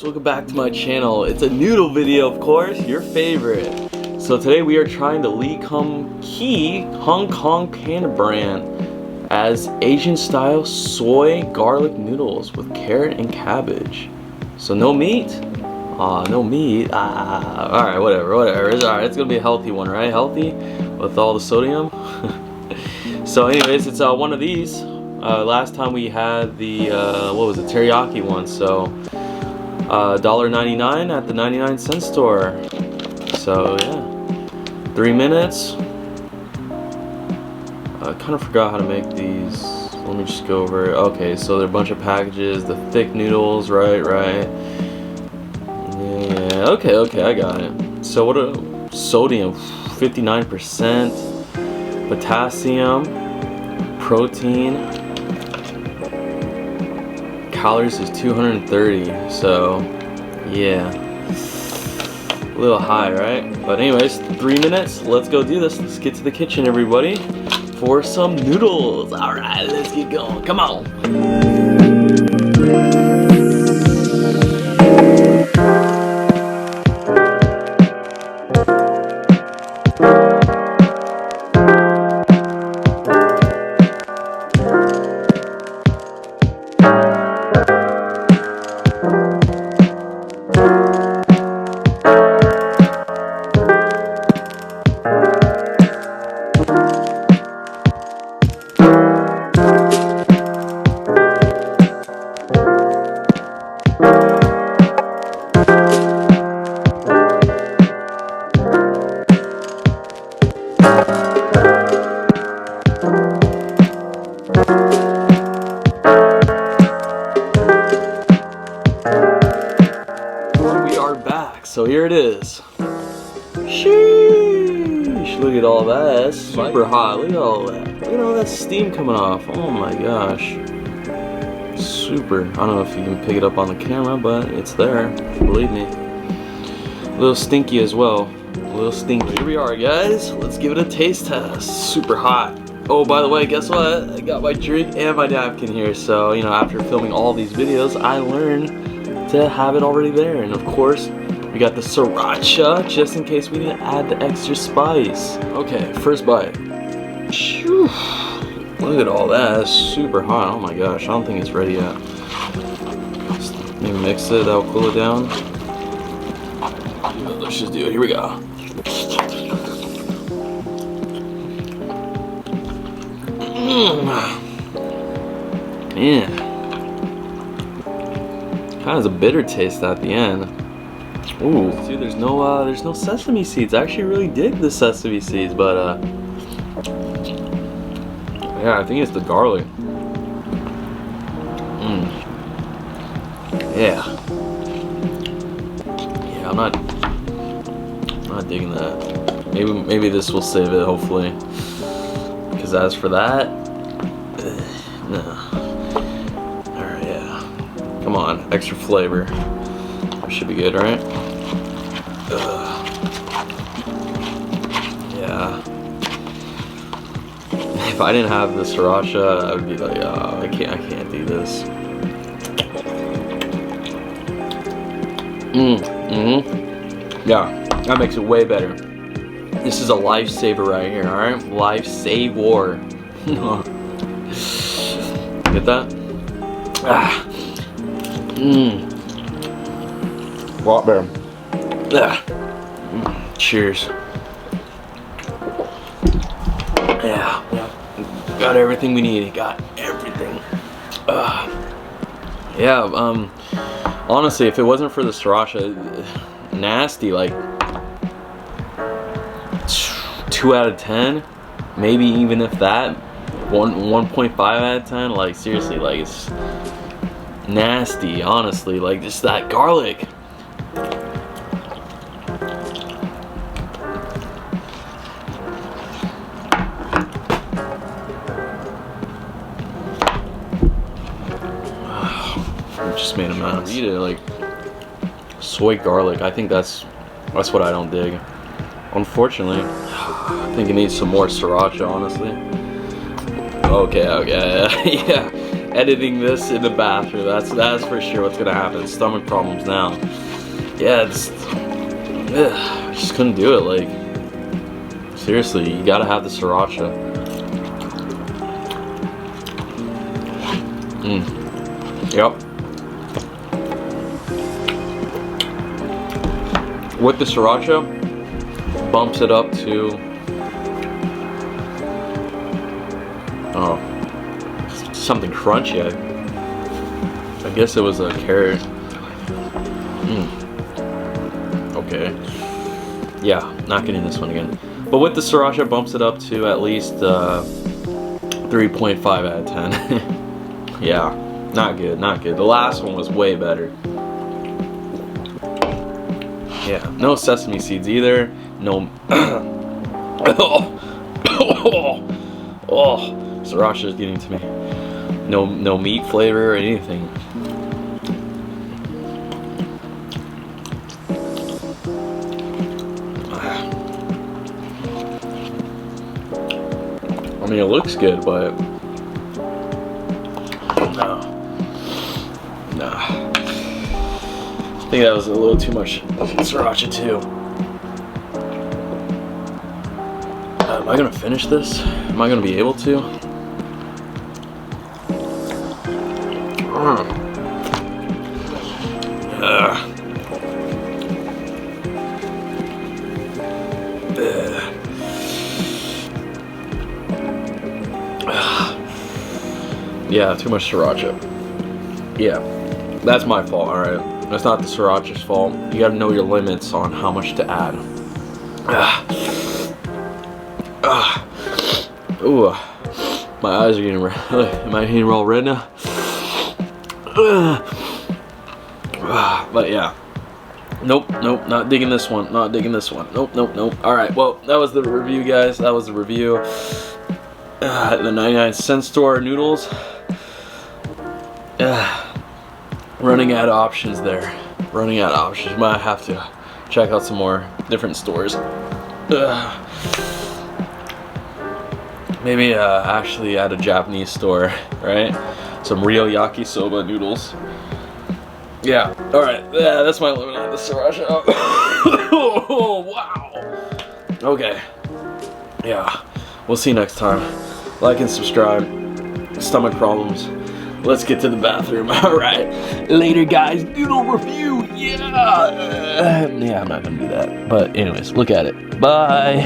welcome back to my channel. It's a noodle video, of course, your favorite. So today we are trying the Lee Kum Kee Hong Kong Panda brand as Asian style soy garlic noodles with carrot and cabbage. So no meat? No meat. Alright, whatever. It's alright, it's gonna be a healthy one, right? Healthy with all the sodium. So anyways, it's one of these. Last time we had the what was it, teriyaki one, so $1.99 at the 99-cent store. So yeah, 3 minutes. I kind of forgot how to make these. Let me just go over it. Okay, so there are a bunch of packages, the thick noodles, right. Yeah, okay, I got it. So what sodium, 59%, potassium, protein, calories is 230, so yeah, a little high, right? But anyways, 3 minutes, let's go do this. Let's get to the kitchen, everybody, for some noodles. All right, let's get going, come on. So here it is. Sheesh, look at all that. That's super hot. Look at all that. Look at all that steam coming off. Oh my gosh. Super. I don't know if you can pick it up on the camera, but it's there. Believe me. A little stinky as well. A little stinky. Here we are, guys. Let's give it a taste test. Super hot. Oh, by the way, guess what? I got my drink and my napkin here. So, you know, after filming all these videos, I learned to have it already there. And of course, we got the sriracha, just in case we didn't add the extra spice. Okay, first bite. Whew. Look at all that, that's super hot. Oh my gosh, I don't think it's ready yet. Maybe mix it, that'll cool it down. Let's just do it, here we go. Man. Kind of has a bitter taste at the end. Ooh, dude, there's no sesame seeds. I actually really dig the sesame seeds, but yeah, I think it's the garlic. Yeah, I'm not digging that. Maybe this will save it, hopefully. Because as for that, no. All right, yeah. Come on, extra flavor. That should be good, right? Yeah. If I didn't have the sriracha, I would be like, oh, I can't do this. Yeah, that makes it way better. This is a lifesaver right here, all right? Lifesaver. Get that? Lot better. Cheers. Yeah. Got everything we need. Got everything. Yeah. Honestly, if it wasn't for the sriracha, nasty. Like 2 out of 10. Maybe even if that. 1.5 out of 10. Like seriously, like it's nasty. Honestly, like just that garlic. Just made a mess. Eat it like soy garlic. I think that's what I don't dig. Unfortunately, I think it needs some more sriracha, honestly. Okay, yeah. editing this in the bathroom. That's for sure what's gonna happen. Stomach problems now. Yeah, I just couldn't do it. Like, seriously, you gotta have the sriracha. Yep. With the sriracha, bumps it up to something crunchy. I guess it was a carrot. Okay. Yeah, not getting this one again. But with the sriracha, bumps it up to at least 3.5 out of 10. Yeah, not good, not good. The last one was way better. Yeah, no sesame seeds either. No. Oh, sriracha is getting to me. No meat flavor or anything. I mean, it looks good, but no. I think that was a little too much sriracha too. Am I gonna finish this? Am I gonna be able to? Yeah, too much sriracha. Yeah, that's my fault, alright? That's not the sriracha's fault. You gotta know your limits on how much to add. Ooh, my eyes are getting red. Am I getting all red now? But yeah. Nope, not digging this one. Not digging this one. Nope. Alright, well, that was the review, guys. That was the review. At the 99-cent store, Noodles. Running out of options there. Running out of options. Might have to check out some more different stores. Maybe actually at a Japanese store, right? Some real yakisoba noodles. Yeah, alright. Yeah, that's my limit on the sriracha. Oh, wow. Okay. Yeah. We'll see you next time. Like and subscribe. Stomach problems. Let's get to the bathroom. Alright. Later, guys. Noodle review. Yeah. Yeah, I'm not gonna do that. But anyways, look at it. Bye.